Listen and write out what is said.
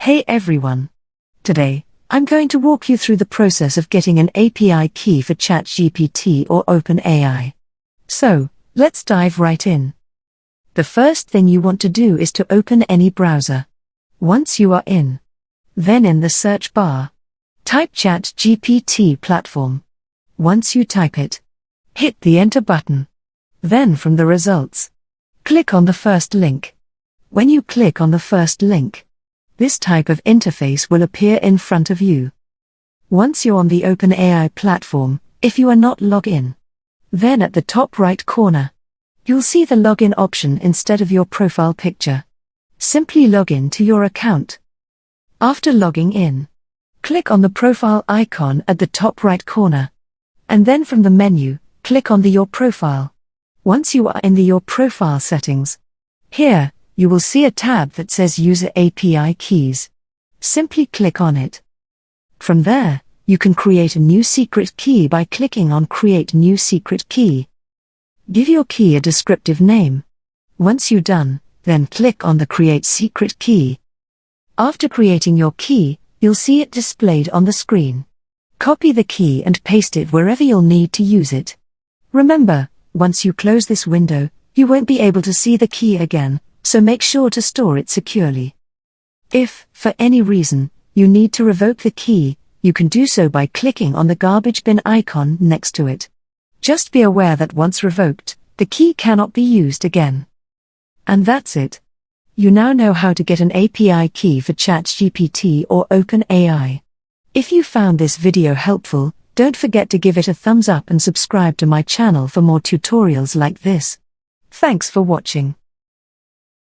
Hey everyone! Today, I'm going to walk you through the process of getting an API key for ChatGPT or OpenAI. So, let's dive right in. The first thing you want to do is to open any browser. Once you are in, then in the search bar, type ChatGPT platform. Once you type it, hit the enter button. Then from the results, click on the first link. When you click on the first link, this type of interface will appear in front of you. Once you're on the OpenAI platform, if you are not logged in, then at the top right corner, you'll see the login option instead of your profile picture. Simply log in to your account. After logging in, click on the profile icon at the top right corner. And then from the menu, click on the Your Profile. Once you are in the Your Profile settings, here, you will see a tab that says User API Keys. Simply click on it. From there, you can create a new secret key by clicking on Create New Secret Key. Give your key a descriptive name. Once you're done, then click on the Create Secret Key. After creating your key, you'll see it displayed on the screen. Copy the key and paste it wherever you'll need to use it. Remember, once you close this window, you won't be able to see the key again, so make sure to store it securely. If, for any reason, you need to revoke the key, you can do so by clicking on the garbage bin icon next to it. Just be aware that once revoked, the key cannot be used again. And that's it. You now know how to get an API key for ChatGPT or OpenAI. If you found this video helpful, don't forget to give it a thumbs up and subscribe to my channel for more tutorials like this. Thanks for watching.